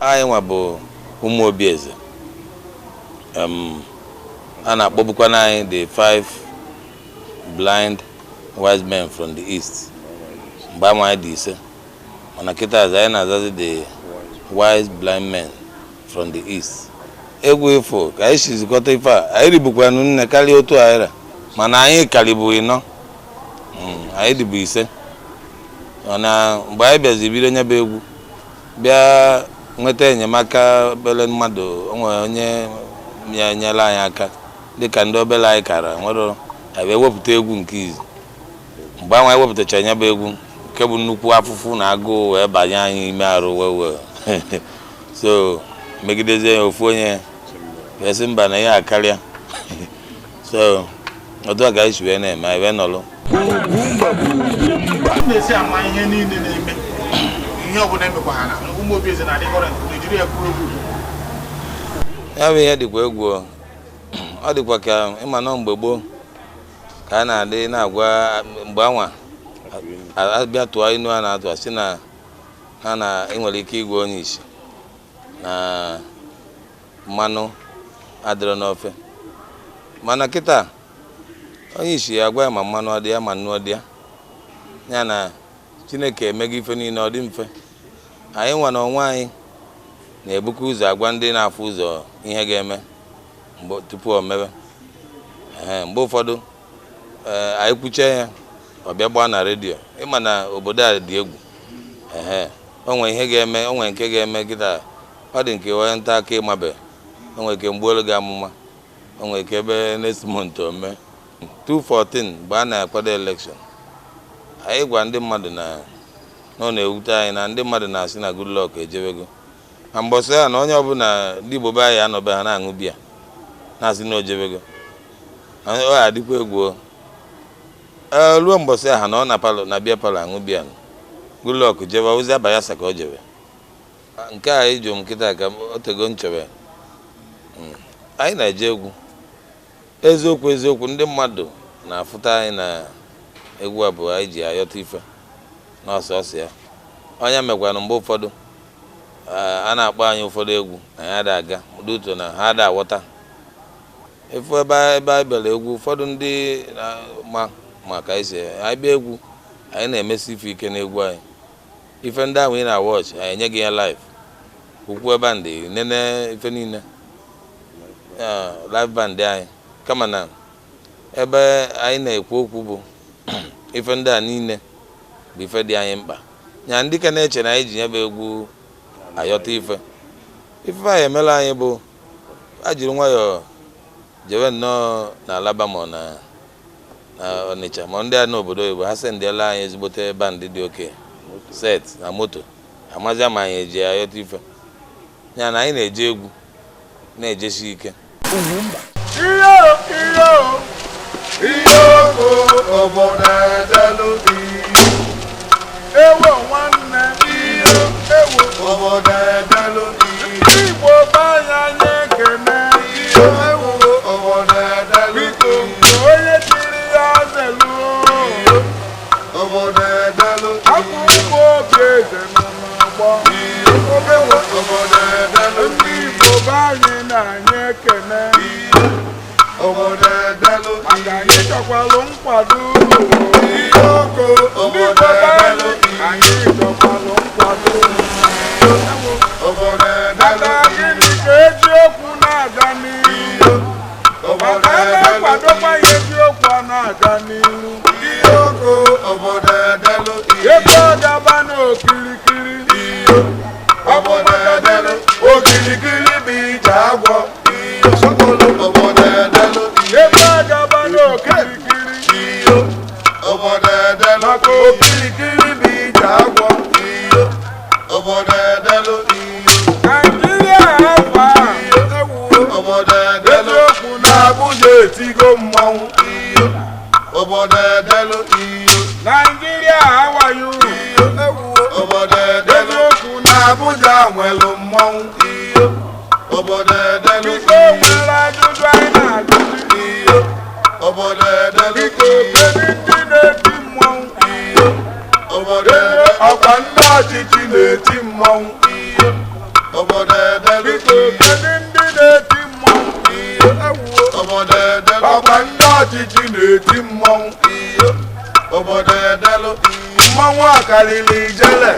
anyị nwa bụ UGWUMBATV. A na-akpọbukwa anyị the 5 blind wise men from the east. Mgbe anyị dị ise. Mana kịta anyị na-azazi the wise blind men from the east. Egwu ifo ka anyị shizikọta ife a, anyị ribukwa nne karịa otu ahịra, mana anyị karibu ịnọ. Anyị dịbu ise. Mana mgbe anyị bịazi bido nyebe egwu, bịa nweta enyemaka bele mmadụ, onye nyere anyị aka dịka ndị obele anyị kara nwere ebe wepụta egwu nke izi. Mgbe anyị wepụtacha nyebe egwu nke bụ nnukwu afụfụ na agụụ wee banye anyị ime arụ wewe. So megidezie ofu onye esi mba na ya akarịa. So otu a ka anyị wee na-eme ebe nọlụ. Na-esi ama ihe niile na-eme ihe ọbụla emekwa ha na UGWUMBATV na-adịkọrọ Nigeria kwuru egwu. Ya bụ ihe dịkwa egwu. Ọ dịkwa ka ịma nọ mgbe gboo ka a na-adị na-agwa mgbe anwa abịa tụọ inu a na-atụ asị na ha na enwere ike igwe onye isi na mmanụ adịrọ n'ofe. Mana kịta onye isi ya agwa ya ma mmanụ ọ dị ya ma nnu ọ dị ya. Ya na Chineke emego ife niile ọ dị mfe. Anyị nwa na onwe anyị na-ebuka ụzọ agwa ndị na-afụ ụzọ ihe ga-eme tupu o mewe. Mgbe ụfọdụ anyị kwuche ya ọ bịa gbaa na redio. Ịma na obodo a dị egwu. Onwe ihe ga-eme, onwe nke ga-eme kịta ọ dị nke onye nta aka ịmabe. Onwe nke mgbuolu gị amụma. Onwe nke ebe next month o mee. 2014 mgbe a na-akwado election, anyị gwa ndị mmadụ na ọ na-ewute anyị na ndị mmadụ na-asị na Goodluck ejebego. Ma mbọsị ya na onye ọbụla ndị Igbo be anyị anọbe ha na-aṅụ biya na-asị na ojebego. Ọ adịkwa egwu. Ruo mbọsị ha na ọ na palọ na biya palọ aṅụ biya. Goodluck jebe ozi Bayelsa ka o jebe. Nke a anyị jụ m kịta ka o tego nchebe. Anyị na-eje egwu. Eziokwu ndị mmadụ na-afụta anyị na egwu abụọ anyị ji ayọta ife n'ọsọsọ ya. Onye mekwana mgbe ụfọdụ a na-akpọ anyị ụfọdụ egwu anyị ada aga duto na ha ada aghọta. Efu ebe anyị bịara egwu ụfọdụ ndị maka isi anyị bịa egwu anyị na-emesi ife ike n'egwu anyị. Ife ndị ahụ ị na-awọch anyị enye gị ya live. Ukwu band nene ife niile live band anyị. Kama na ebe anyị na-ekwu okwu bụ ife ndị a niile bụ ife dị anyị mkpa. Nya ndị ka na-eche na anyị ji nyebe egwu ayọta ife. Ife anyị emela anyị bụ a jiri nwayọọ jewe nnọọ na Alabama na Ọnịcha ma ndị a n'obodo Igbo ha sendela anyị ezigbote band dị oke set na moto amazi ama anyị eji ayọta ife. Ya na anyị na-eje egwu na-ejesi ike. Ewo nwanne ewo obodo edelu Igbo banya nye kene ewo obodo edelu onye tiri ya zelu obodo edelu UGWUMBATV n'ọgbọ obodo edelu Igbo banya na nye kene obodo edelu maka anyị chọkwalụ nkwado obodo edelu anyị chọkwalụ nkwado obodo edelu gịnị ka eziokwu na-aga n'ihu maka ebe kwadokwa ya eziokwu na-aga n'ihu obodo edelu ebe ọ gaba n'okirikiri obodo edelu okirikiri bụ ije agwọ obodo edelu ebe ọ gaba n'okirikiri obodo edelu maka okirikiri bụ ije agwọ obodo edelu Nigeria afa obodo edelu eziokwu na Abuja etigo mmanwụ obodo edelu Nigeria how are you obodo edelu eziokwu na Abuja nwelu mmanwụ obodo edelu biko nwere ajụjụ anyị na-ajụzi obodo edelu biko kedu ndị na-eti mmanwụ obodo edelu ọkwa ndị ọchịchị na-eti mmanwụ obodo Mmanwu akalili ijele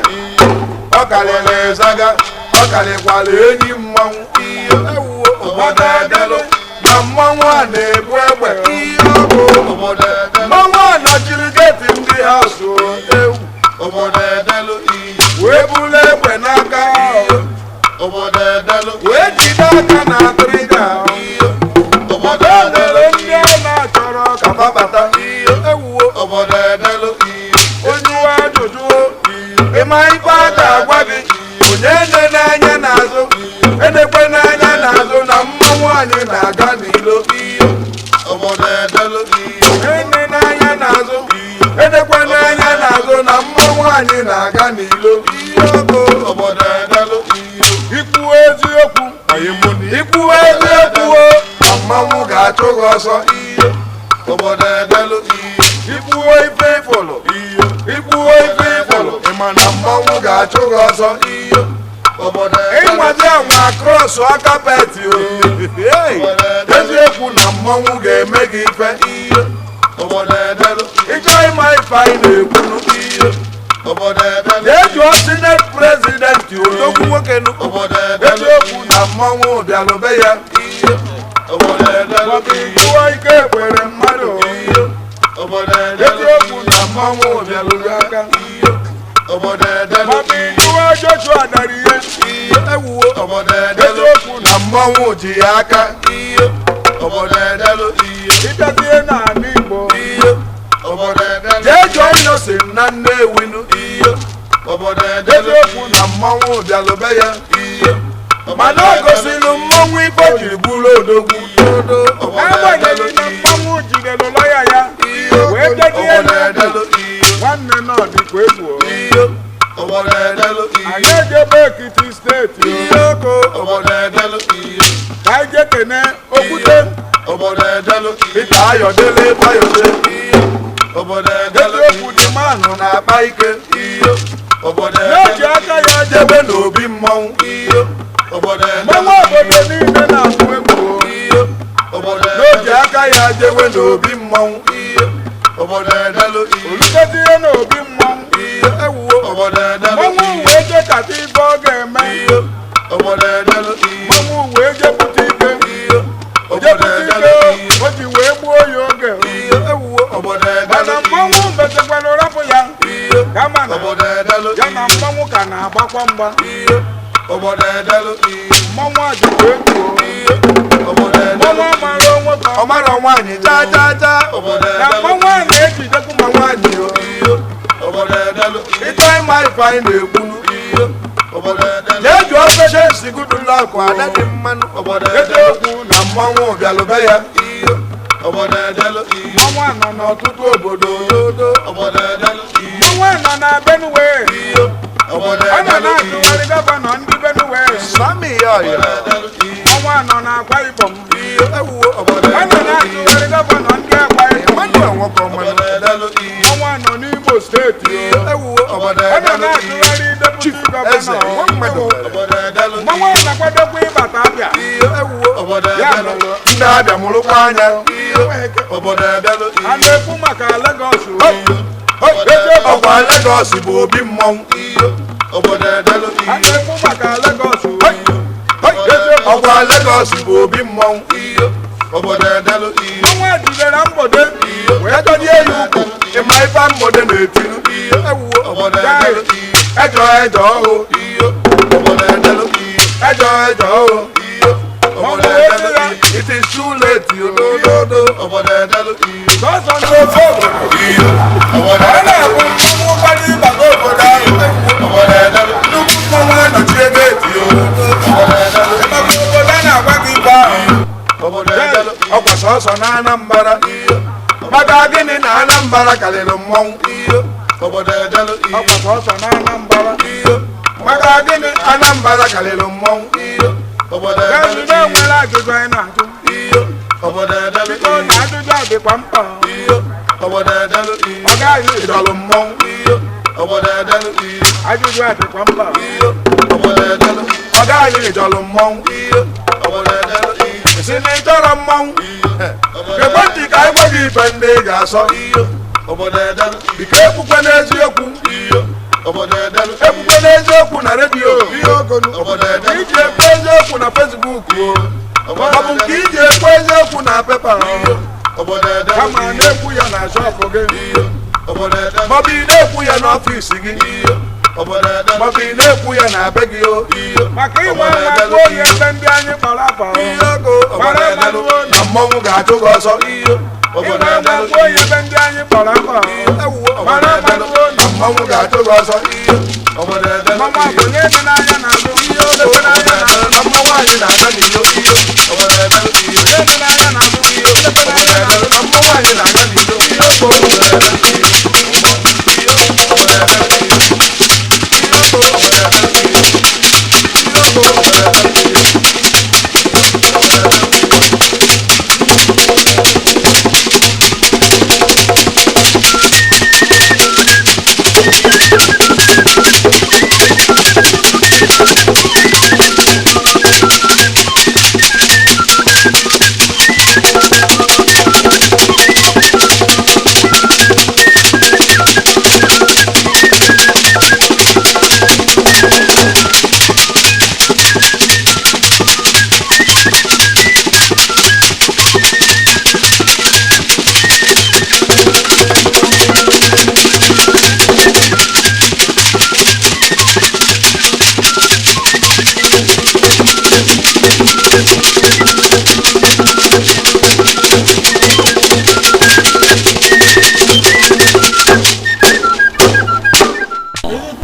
ọkalili zaga ọkalikwala enyi mmanwu obodo edelu na mmanwu a na-ebu egbe mmanwu a nọchiri geti ndị ha so ewu obodo edelu wee bulu egbe n'aka obodo edelu wee jide aka na trịga obodo edelu ndị a na-achọrọ ka babata ewu obodo edelu onye ajụjụ ịma ife aka agwa gị onye ene n'anya n'azụ enekwe n'anya n'azụ na mmanwu anyị na-aga n'ilo obodo edelu onye ene n'anya n'azụ enekwe n'anya n'azụ na mmanwu anyị na-aga n'ilo obodo edelu ikwu eziokwu ikwu eziokwu na mmanwu ga-achụ gị ọsọ obodo edelu ikwuo ife ifolo ikwuo ife ifolo ịma na mmanwu ga-achụ gị ọsọ ịnwazi anwa krọs aka peti eziokwu na mmanwu ga-eme gị ife ịchọ ịma ife anyị na-ekwunu jee senate prezidenti odogwu nwoke eziokwu na mmanwu bịalụbe ya ikwuo ike ekwere mmadụ eziokwu na mmanwu bịalụbe aka iwe Joshua dara ihe ewuwo eziokwu na mmanwu ji ya aka ịbịazie n'ala Igbo jee jụọ Innocent na Nnewinu eziokwu na mmanwu bịalụbe ya mana o gosiri mmanwu ife jiri bụrụ odogwu agbanyeghị na mmanwu jidere lọya ya wee bịazie n'elu nwanne nọ dịkwa egwu anyị ejebe Ekiti steeti ka anyị jekene Okwute Peter Ayọdele Bayọde eziokwu dị manụ na-akpa ike n'oji aka ya jebe n'obi mmanwu mmanwu obodo niile na-akpụ egwu n'oji aka ya jewe n'obi mmanwu olutezi ihe n'obi mmanwu mmanwu wee jekata ife ọ ga-eme mmanwu wee jepụta ike o ji wee gbuo ya oge mana mmanwu metekwara rapụ ya kama na ya na mmanwu ka na-agbakwa mgba mmanwu ajụkwa egwu mmanwu amara onwe ka ọ mara nwaanyị chaa na mmanwu a na-ejidekwu ma nwaanyị ịchọ ịma ife anyị na-ekwunu jee jụọ Patience Goodluck ada dị mmanụ eziokwu na mmanwu bịalụbe ya mmanwu anọ n'ọtụtụ obodo mmanwu anọ na Benue ọ nọ na-atụgharị gọvanọ ndị Benue mmanwu anọ na Akwa Ibom ọ nọ na-atụgharị gọvanọ ndị Akwa Ibom mmanwu anọ n'Imo steeti ọ nọ na-atụgharị deputi gọvanọ mmanwu na-akwadokwa ịbata Abịa ya nọrọ ndị Abịa mụrụkwa anya a na-ekwu maka Lagos ọkwa Lagos bụ obi mmanwu a na-ekwu maka Lagos ọkwa Lagos bụ obi mmanwu mmanwu ejidere Mgbode wee dọdie ya ukwu ịma ife Mgbode na-etinu ejo ọhụ ejo it is too late ọkwa sọsọ na Anambra maka gịnị na Anambra karịrị mmanwu ọkwa sọsọ na Anambra maka gịnị Anambra karịrị mmanwu nwere ajụjụ anyị na-ajụ biko na ajụjụ a dịkwa mkpa ọ gaghị ịdọlụ mmanwu ajụjụ a dịkwa mkpa ọ gaghị anyị chọrọ mmanwụ ihe si na ịchọrọ mmanwụ ekwentị ka anyị gwa gị ibe ndị ị ga-asọ ihe biko ekwukwe n'eziokwu ekwukwe n'eziokwu na redio iji ekwe eziokwu na Facebook maọbụ nke iji ekwe eziokwu na pepa kama na-ekwu ya na shọpụ gị maọbụ ị na-ekwu ya n'ọfịs gị maọbụ ị na-ekwu ya na be gị maka ịgba mmadụ oyi ebe ndị anyị kpara akpa na mmọnwụ ga-achụ gị ọsọ ịgba mmadụ oyi ebe ndị anyị kpara akpa na mmọnwụ ga-achụ gị ọsọ mama bụ onye dị n'anya na azụ na mmọnwụ anyị na-aga n'ilo